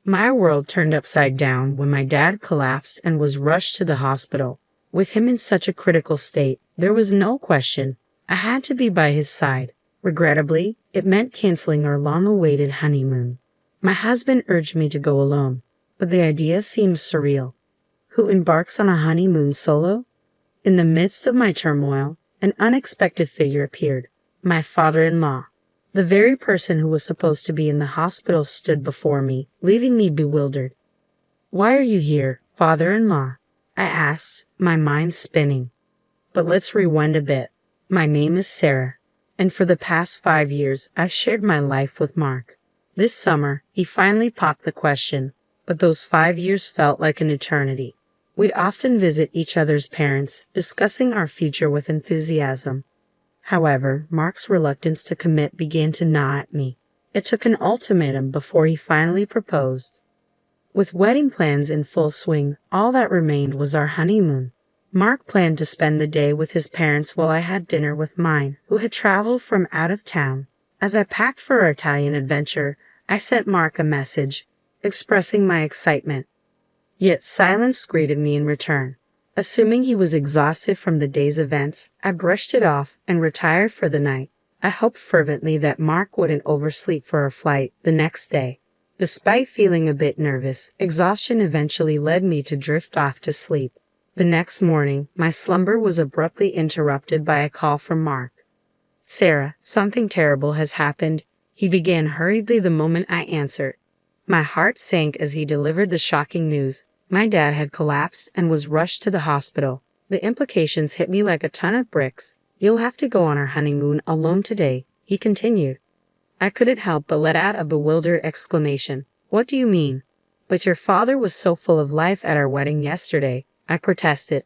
My world turned upside down when my dad collapsed and was rushed to the hospital. With him in such a critical state, there was no question. I had to be by his side. Regrettably, it meant canceling our long-awaited honeymoon. My husband urged me to go alone, but the idea seemed surreal. Who embarks on a honeymoon solo? In the midst of my turmoil, an unexpected figure appeared. My father-in-law. The very person who was supposed to be in the hospital stood before me, leaving me bewildered. "Why are you here, father-in-law?" I asked, my mind spinning. But let's rewind a bit. My name is Sarah, and for the past 5 years, I've shared my life with Mark. This summer, he finally popped the question, but those 5 years felt like an eternity. We'd often visit each other's parents, discussing our future with enthusiasm. However, Mark's reluctance to commit began to gnaw at me. It took an ultimatum before he finally proposed. With wedding plans in full swing, all that remained was our honeymoon. Mark planned to spend the day with his parents while I had dinner with mine, who had traveled from out of town. As I packed for our Italian adventure, I sent Mark a message, expressing my excitement. Yet silence greeted me in return. Assuming he was exhausted from the day's events, I brushed it off and retired for the night. I hoped fervently that Mark wouldn't oversleep for our flight the next day. Despite feeling a bit nervous, exhaustion eventually led me to drift off to sleep. The next morning, my slumber was abruptly interrupted by a call from Mark. "Sarah, something terrible has happened," he began hurriedly the moment I answered. My heart sank as he delivered the shocking news. My dad had collapsed and was rushed to the hospital. The implications hit me like a ton of bricks. "You'll have to go on our honeymoon alone today," he continued. I couldn't help but let out a bewildered exclamation. "What do you mean?" "But your father was so full of life at our wedding yesterday," I protested.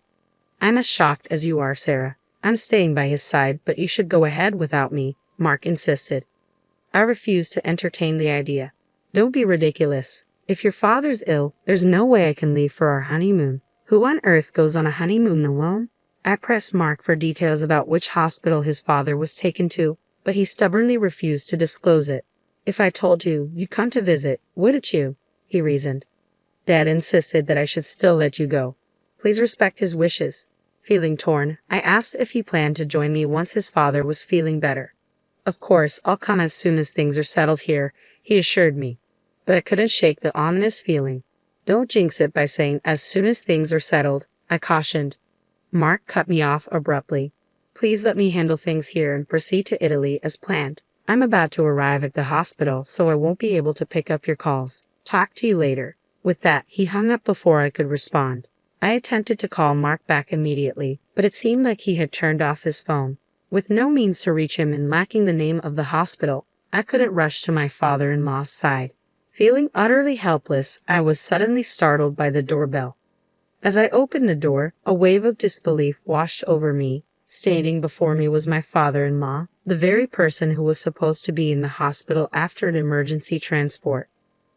"I'm as shocked as you are, Sarah. I'm staying by his side, but you should go ahead without me," Mark insisted. I refused to entertain the idea. "Don't be ridiculous. If your father's ill, there's no way I can leave for our honeymoon. Who on earth goes on a honeymoon alone?" I pressed Mark for details about which hospital his father was taken to, but he stubbornly refused to disclose it. "If I told you, you'd come to visit, wouldn't you?" he reasoned. "Dad insisted that I should still let you go. Please respect his wishes." Feeling torn, I asked if he planned to join me once his father was feeling better. "Of course, I'll come as soon as things are settled here," he assured me. But I couldn't shake the ominous feeling. "Don't jinx it by saying as soon as things are settled," I cautioned. Mark cut me off abruptly. "Please let me handle things here and proceed to Italy as planned. I'm about to arrive at the hospital, so I won't be able to pick up your calls. Talk to you later." With that, he hung up before I could respond. I attempted to call Mark back immediately, but it seemed like he had turned off his phone. With no means to reach him and lacking the name of the hospital, I couldn't rush to my father-in-law's side. Feeling utterly helpless, I was suddenly startled by the doorbell. As I opened the door, a wave of disbelief washed over me. Standing before me was my father-in-law, the very person who was supposed to be in the hospital after an emergency transport.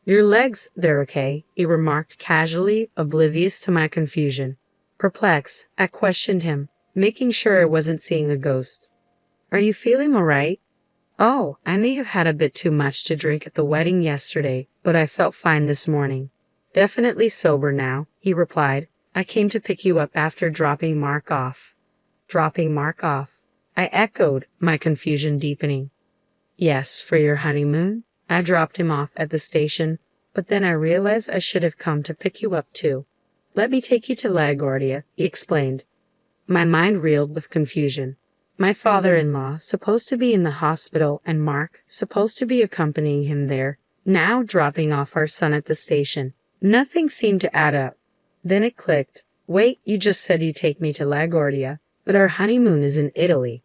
"Your legs, they're okay," he remarked casually, oblivious to my confusion. Perplexed, I questioned him, making sure I wasn't seeing a ghost. "Are you feeling all right?" "Oh, I may have had a bit too much to drink at the wedding yesterday, but I felt fine this morning. Definitely sober now," he replied. "I came to pick you up after dropping Mark off." "Dropping Mark off?" I echoed, my confusion deepening. "Yes, for your honeymoon. I dropped him off at the station, but then I realized I should have come to pick you up too. Let me take you to LaGuardia," he explained. My mind reeled with confusion. My father-in-law, supposed to be in the hospital, and Mark, supposed to be accompanying him there, now dropping off our son at the station. Nothing seemed to add up. Then it clicked. "Wait, you just said you'd take me to LaGuardia, but our honeymoon is in Italy."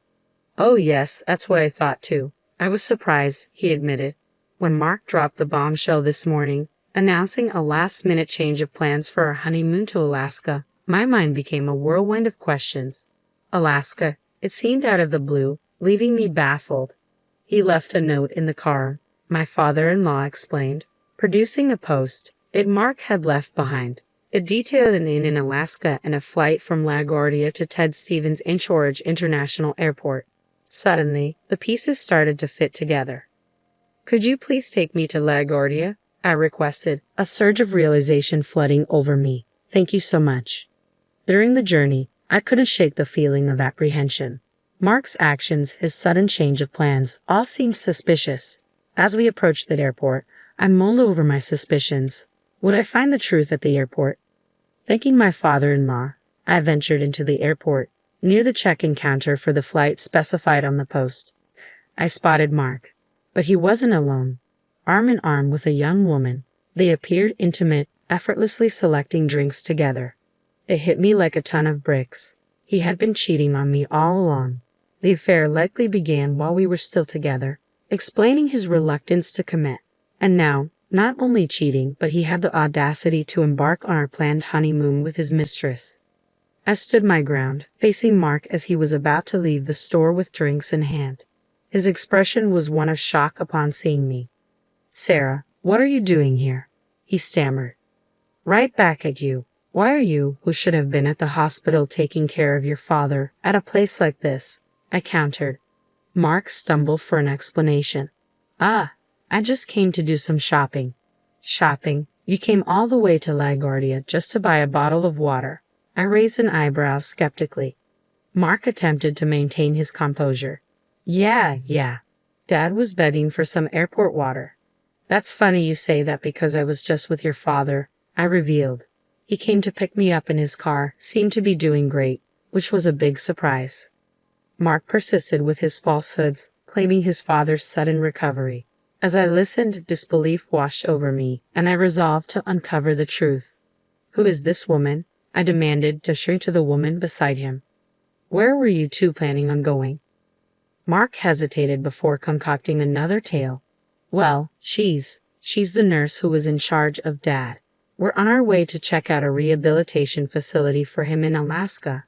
"Oh yes, that's what I thought too." I was surprised, he admitted. When Mark dropped the bombshell this morning, announcing a last-minute change of plans for our honeymoon to Alaska, my mind became a whirlwind of questions. Alaska. It seemed out of the blue, leaving me baffled. "He left a note in the car," my father-in-law explained, producing a post Mark had left behind. It detailed an inn in Alaska and a flight from LaGuardia to Ted Stevens Anchorage International Airport. Suddenly, the pieces started to fit together. "Could you please take me to LaGuardia?" I requested, a surge of realization flooding over me. Thank you so much. During the journey, I couldn't shake the feeling of apprehension. Mark's actions, his sudden change of plans, all seemed suspicious. As we approached the airport, I mulled over my suspicions. Would I find the truth at the airport? Thanking my father-in-law, I ventured into the airport, near the check-in counter for the flight specified on the post. I spotted Mark, but he wasn't alone. Arm in arm with a young woman, they appeared intimate, effortlessly selecting drinks together. It hit me like a ton of bricks. He had been cheating on me all along. The affair likely began while we were still together, explaining his reluctance to commit. And now, not only cheating, but he had the audacity to embark on our planned honeymoon with his mistress. I stood my ground, facing Mark as he was about to leave the store with drinks in hand. His expression was one of shock upon seeing me. "Sarah, what are you doing here?" he stammered. "Right back at you. Why are you, who should have been at the hospital taking care of your father, at a place like this?" I countered. Mark stumbled for an explanation. "I just came to do some shopping." "Shopping? You came all the way to LaGuardia just to buy a bottle of water?" I raised an eyebrow skeptically. Mark attempted to maintain his composure. Yeah. Dad was begging for some airport water." "That's funny you say that because I was just with your father," I revealed. "He came to pick me up in his car, seemed to be doing great, which was a big surprise." Mark persisted with his falsehoods, claiming his father's sudden recovery. As I listened, disbelief washed over me, and I resolved to uncover the truth. "Who is this woman?" I demanded, gesturing to the woman beside him. "Where were you two planning on going?" Mark hesitated before concocting another tale. "Well, she's the nurse who was in charge of Dad. We're on our way to check out a rehabilitation facility for him in Alaska."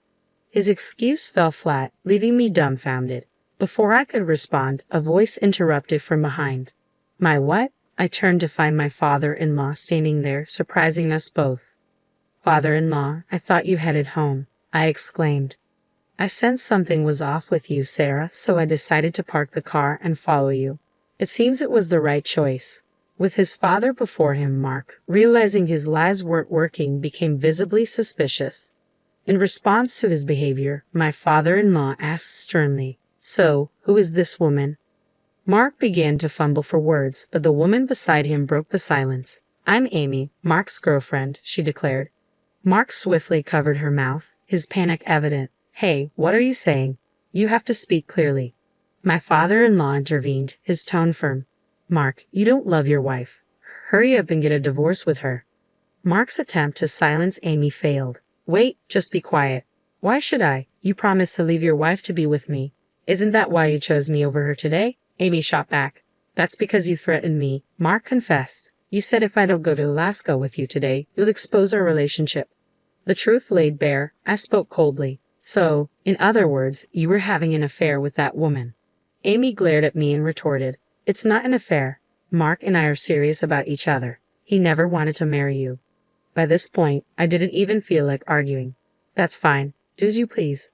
His excuse fell flat, leaving me dumbfounded. Before I could respond, a voice interrupted from behind. "My what?" I turned to find my father-in-law standing there, surprising us both. "Father-in-law, I thought you headed home," I exclaimed. "I sensed something was off with you, Sarah, so I decided to park the car and follow you. It seems it was the right choice." With his father before him, Mark, realizing his lies weren't working, became visibly suspicious. In response to his behavior, my father-in-law asked sternly, "So, who is this woman?" Mark began to fumble for words, but the woman beside him broke the silence. "I'm Amy, Mark's girlfriend," she declared. Mark swiftly covered her mouth, his panic evident. "Hey, what are you saying? You have to speak clearly." My father-in-law intervened, his tone firm. "Mark, you don't love your wife. Hurry up and get a divorce with her." Mark's attempt to silence Amy failed. "Wait, just be quiet." "Why should I? You promised to leave your wife to be with me. Isn't that why you chose me over her today?" Amy shot back. "That's because you threatened me," Mark confessed. "You said if I don't go to Alaska with you today, you'll expose our relationship." The truth laid bare. I spoke coldly. "So, in other words, you were having an affair with that woman." Amy glared at me and retorted, "It's not an affair. Mark and I are serious about each other. He never wanted to marry you." By this point, I didn't even feel like arguing. "That's fine. Do as you please."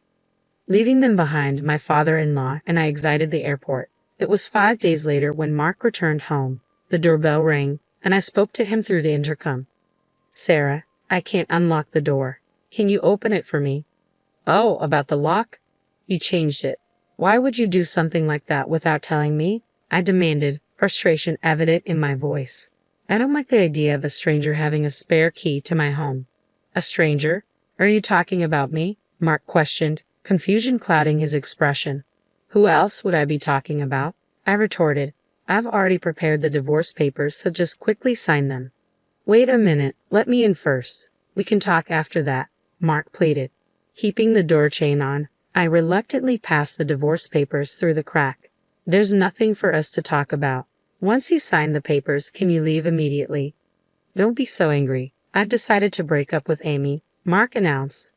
Leaving them behind, my father-in-law and I exited the airport. It was 5 days later when Mark returned home. The doorbell rang, and I spoke to him through the intercom. "Sarah, I can't unlock the door. Can you open it for me?" "Oh, about the lock? You changed it. Why would you do something like that without telling me?" I demanded, frustration evident in my voice. "I don't like the idea of a stranger having a spare key to my home." "A stranger? Are you talking about me?" Mark questioned, confusion clouding his expression. "Who else would I be talking about?" I retorted. "I've already prepared the divorce papers, so just quickly sign them." "Wait a minute, let me in first. We can talk after that," Mark pleaded. Keeping the door chain on, I reluctantly passed the divorce papers through the crack. "There's nothing for us to talk about. Once you sign the papers, can you leave immediately?" "Don't be so angry. I've decided to break up with Amy," Mark announced.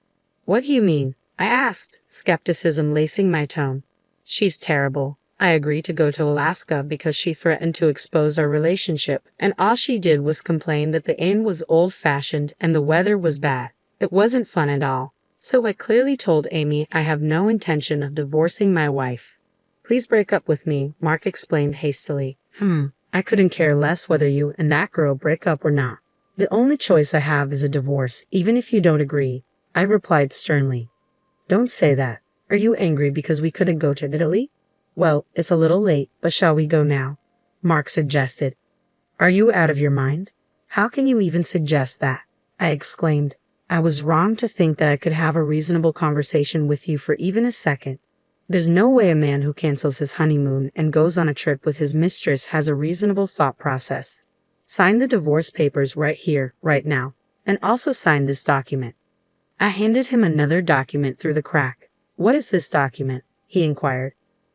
"What do you mean?" I asked, skepticism lacing my tone. "She's terrible. I agreed to go to Alaska because she threatened to expose our relationship, and all she did was complain that the inn was old-fashioned and the weather was bad. It wasn't fun at all. So I clearly told Amy I have no intention of divorcing my wife." "Please break up with me," Mark explained hastily. I couldn't care less whether you and that girl break up or not. The only choice I have is a divorce, even if you don't agree, I replied sternly. Don't say that. Are you angry because we couldn't go to Italy? Well, it's a little late, but shall we go now? Mark suggested. Are you out of your mind? How can you even suggest that? I exclaimed. I was wrong to think that I could have a reasonable conversation with you for even a second. There's no way a man who cancels his honeymoon and goes on a trip with his mistress has a reasonable thought process. Sign the divorce papers right here, right now, and also sign this document. I handed him another document through the crack. What is this document? He inquired.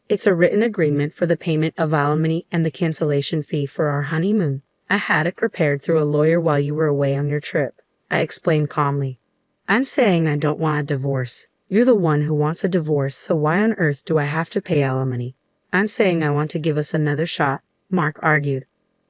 It's a written agreement for the payment of alimony and the cancellation fee for our honeymoon. I had it prepared through a lawyer while you were away on your trip, I explained calmly. I'm saying I don't want a divorce. You're the one who wants a divorce, so why on earth do I have to pay alimony? I'm saying I want to give us another shot, Mark argued.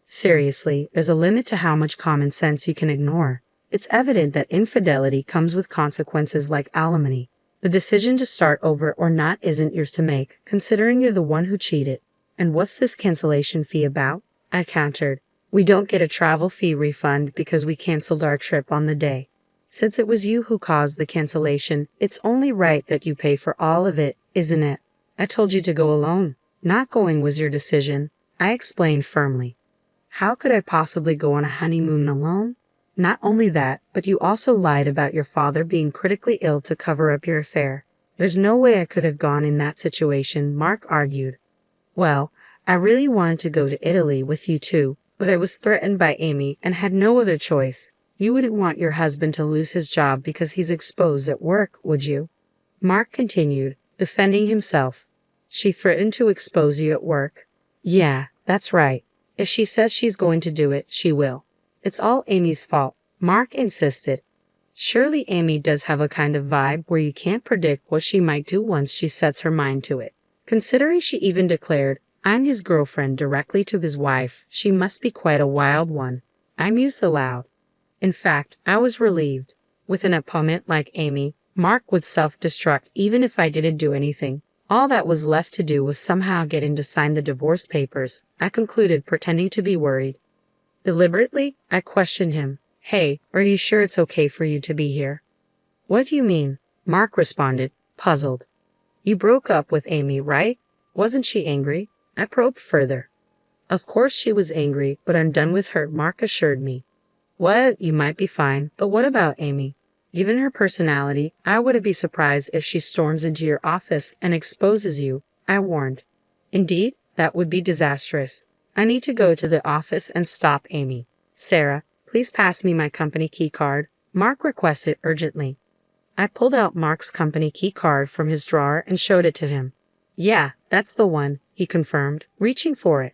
Seriously, there's a limit to how much common sense you can ignore. It's evident that infidelity comes with consequences like alimony. The decision to start over or not isn't yours to make, considering you're the one who cheated. And what's this cancellation fee about? I countered. We don't get a travel fee refund because we canceled our trip on the day. Since it was you who caused the cancellation, it's only right that you pay for all of it, isn't it? I told you to go alone. Not going was your decision, I explained firmly. How could I possibly go on a honeymoon alone? Not only that, but you also lied about your father being critically ill to cover up your affair. There's no way I could have gone in that situation, Mark argued. Well, I really wanted to go to Italy with you too, but I was threatened by Amy and had no other choice. You wouldn't want your husband to lose his job because he's exposed at work, would you? Mark continued, defending himself. She threatened to expose you at work. Yeah, that's right. If she says she's going to do it, she will. It's all Amy's fault, Mark insisted. Surely Amy does have a kind of vibe where you can't predict what she might do once she sets her mind to it. Considering she even declared, I'm his girlfriend directly to his wife, she must be quite a wild one. I mused aloud. In fact, I was relieved. With an opponent like Amy, Mark would self-destruct even if I didn't do anything. All that was left to do was somehow get him to sign the divorce papers, I concluded, pretending to be worried. Deliberately, I questioned him. Hey, are you sure it's okay for you to be here? What do you mean? Mark responded, puzzled. You broke up with Amy, right? Wasn't she angry? I probed further. Of course she was angry, but I'm done with her, Mark assured me. What? You might be fine, but what about Amy? Given her personality, I wouldn't be surprised if she storms into your office and exposes you, I warned. Indeed, that would be disastrous. I need to go to the office and stop Amy. Sarah, please pass me my company key card, Mark requested urgently. I pulled out Mark's company key card from his drawer and showed it to him. Yeah, that's the one, he confirmed, reaching for it.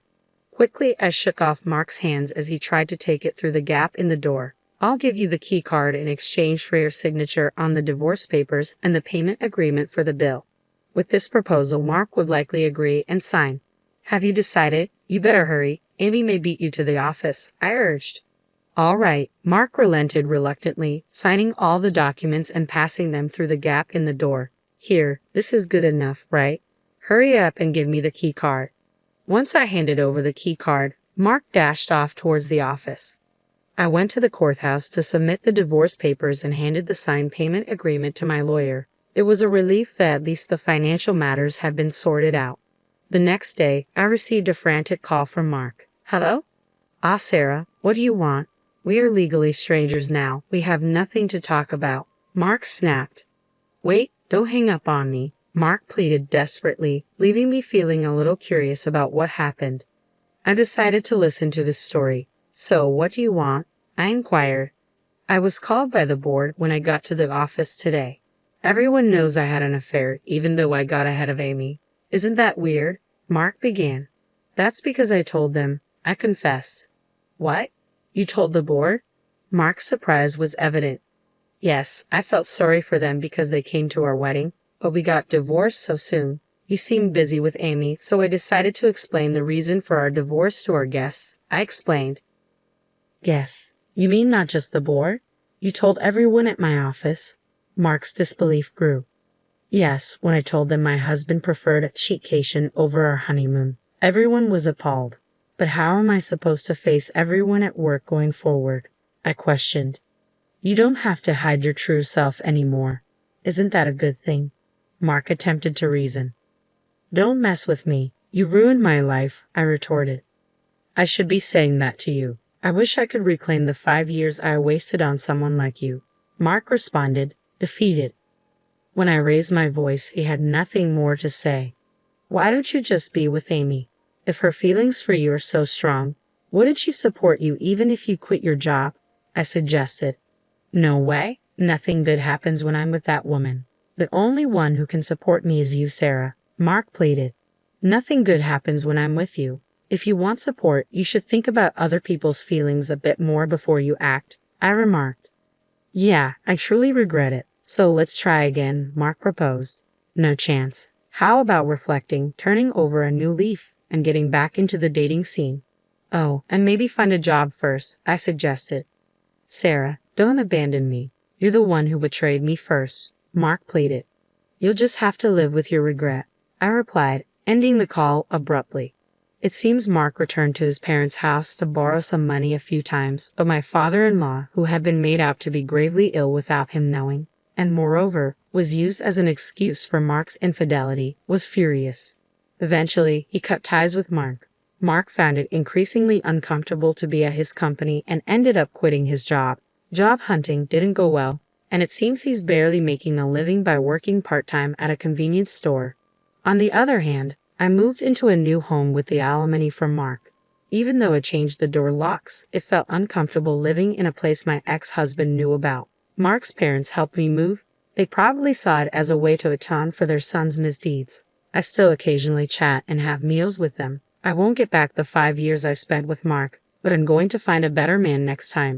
Quickly, I shook off Mark's hands as he tried to take it through the gap in the door. I'll give you the key card in exchange for your signature on the divorce papers and the payment agreement for the bill. With this proposal, Mark would likely agree and sign. Have you decided? You better hurry. Amy may beat you to the office, I urged. All right, Mark relented reluctantly, signing all the documents and passing them through the gap in the door. Here, this is good enough, right? Hurry up and give me the key card. Once I handed over the key card, Mark dashed off towards the office. I went to the courthouse to submit the divorce papers and handed the signed payment agreement to my lawyer. It was a relief that at least the financial matters had been sorted out. The next day, I received a frantic call from Mark. Hello? Ah, Sarah, what do you want? We are legally strangers now. We have nothing to talk about. Mark snapped. Wait, don't hang up on me, Mark pleaded desperately, leaving me feeling a little curious about what happened. I decided to listen to this story. So, what do you want? I inquired. I was called by the board when I got to the office today. Everyone knows I had an affair, even though I got ahead of Amy. Isn't that weird? Mark began. That's because I told them. I confess. What? You told the board? Mark's surprise was evident. Yes, I felt sorry for them because they came to our wedding, but we got divorced so soon. You seemed busy with Amy, so I decided to explain the reason for our divorce to our guests. I explained. Guests? You mean not just the board? You told everyone at my office? Mark's disbelief grew. Yes, when I told them my husband preferred a cheatcation over our honeymoon. Everyone was appalled. But how am I supposed to face everyone at work going forward? I questioned. You don't have to hide your true self anymore. Isn't that a good thing? Mark attempted to reason. Don't mess with me. You ruined my life, I retorted. I should be saying that to you. I wish I could reclaim the 5 years I wasted on someone like you. Mark responded, defeated. When I raised my voice, he had nothing more to say. Why don't you just be with Amy? If her feelings for you are so strong, wouldn't she support you even if you quit your job? I suggested. No way. Nothing good happens when I'm with that woman. The only one who can support me is you, Sarah. Mark pleaded. Nothing good happens when I'm with you. If you want support, you should think about other people's feelings a bit more before you act, I remarked. Yeah, I truly regret it. So let's try again, Mark proposed. No chance. How about reflecting, turning over a new leaf, and getting back into the dating scene? Oh, and maybe find a job first, I suggested. Sarah, don't abandon me. You're the one who betrayed me first, Mark pleaded. You'll just have to live with your regret, I replied, ending the call abruptly. It seems Mark returned to his parents' house to borrow some money a few times, but my father-in-law, who had been made out to be gravely ill without him knowing, and moreover, was used as an excuse for Mark's infidelity, was furious. Eventually, he cut ties with Mark. Mark found it increasingly uncomfortable to be at his company and ended up quitting his job. Job hunting didn't go well, and it seems he's barely making a living by working part-time at a convenience store. On the other hand, I moved into a new home with the alimony from Mark. Even though I changed the door locks, it felt uncomfortable living in a place my ex-husband knew about. Mark's parents helped me move. They probably saw it as a way to atone for their son's misdeeds. I still occasionally chat and have meals with them. I won't get back the 5 years I spent with Mark, but I'm going to find a better man next time.